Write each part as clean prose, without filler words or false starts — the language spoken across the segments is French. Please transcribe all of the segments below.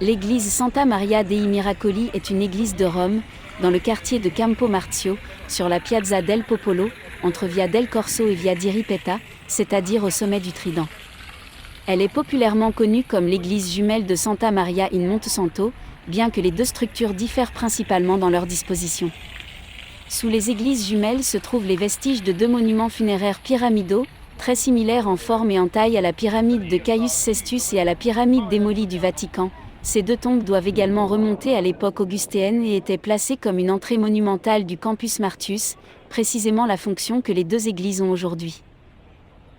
L'église Santa Maria dei Miracoli est une église de Rome, dans le quartier de Campo Marzio, sur la Piazza del Popolo, entre Via del Corso et Via di Ripetta, c'est-à-dire au sommet du Trident. Elle est populairement connue comme l'église jumelle de Santa Maria in Montesanto, bien que les deux structures diffèrent principalement dans leur disposition. Sous les églises jumelles se trouvent les vestiges de deux monuments funéraires pyramidaux, très similaires en forme et en taille à la pyramide de Caius Cestus et à la pyramide démolie du Vatican. Ces deux tombes doivent également remonter à l'époque augustéenne et étaient placées comme une entrée monumentale du Campus Martius, précisément la fonction que les deux églises ont aujourd'hui.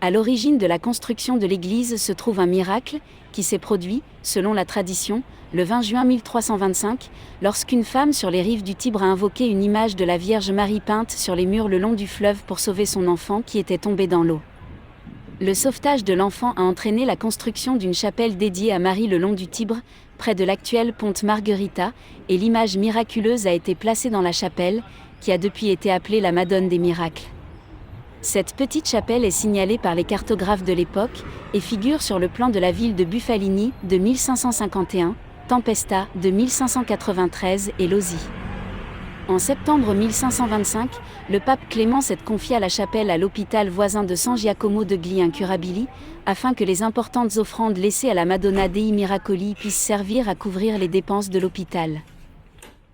À l'origine de la construction de l'église se trouve un miracle, qui s'est produit, selon la tradition, le 20 juin 1325, lorsqu'une femme sur les rives du Tibre a invoqué une image de la Vierge Marie peinte sur les murs le long du fleuve pour sauver son enfant qui était tombé dans l'eau. Le sauvetage de l'enfant a entraîné la construction d'une chapelle dédiée à Marie le long du Tibre, près de l'actuelle Ponte Margherita, et l'image miraculeuse a été placée dans la chapelle, qui a depuis été appelée la Madone des Miracles. Cette petite chapelle est signalée par les cartographes de l'époque, et figure sur le plan de la ville de Buffalini, de 1551, Tempesta, de 1593 et Lozzi. En septembre 1525, le pape Clément s'est confié à la chapelle à l'hôpital voisin de San Giacomo degli Incurabili, afin que les importantes offrandes laissées à la Madonna dei Miracoli puissent servir à couvrir les dépenses de l'hôpital.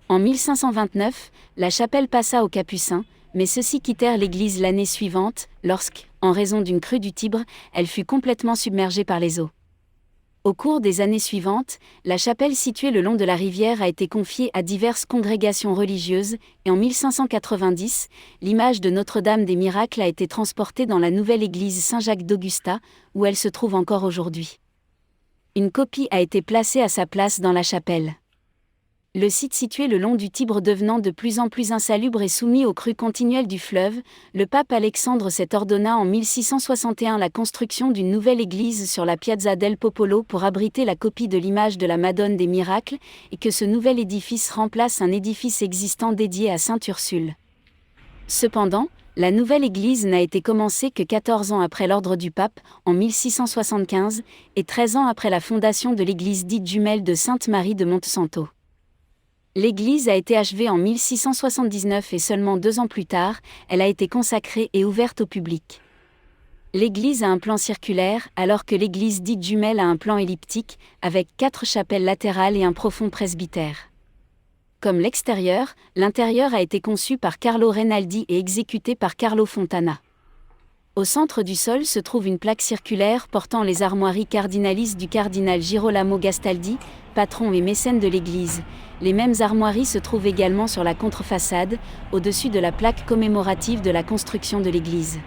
En 1529, la chapelle passa aux Capucins, mais ceux-ci quittèrent l'église l'année suivante, lorsque, en raison d'une crue du Tibre, elle fut complètement submergée par les eaux. Au cours des années suivantes, la chapelle située le long de la rivière a été confiée à diverses congrégations religieuses, et en 1590, l'image de Notre-Dame des Miracles a été transportée dans la nouvelle église Saint-Jacques d'Augusta, où elle se trouve encore aujourd'hui. Une copie a été placée à sa place dans la chapelle. Le site situé le long du Tibre devenant de plus en plus insalubre et soumis aux crues continuelles du fleuve, le pape Alexandre VII ordonna en 1661 la construction d'une nouvelle église sur la Piazza del Popolo pour abriter la copie de l'image de la Madone des Miracles, et que ce nouvel édifice remplace un édifice existant dédié à Sainte Ursule. Cependant, la nouvelle église n'a été commencée que 14 ans après l'ordre du pape, en 1675, et 13 ans après la fondation de l'église dite jumelle de Sainte-Marie de Montesanto. L'église a été achevée en 1679 et seulement 2 ans plus tard, elle a été consacrée et ouverte au public. L'église a un plan circulaire, alors que l'église dite jumelle a un plan elliptique, avec 4 chapelles latérales et un profond presbytère. Comme l'extérieur, l'intérieur a été conçu par Carlo Renaldi et exécuté par Carlo Fontana. Au centre du sol se trouve une plaque circulaire portant les armoiries cardinalices du cardinal Girolamo Gastaldi, patron et mécène de l'église. Les mêmes armoiries se trouvent également sur la contrefaçade, au-dessus de la plaque commémorative de la construction de l'église.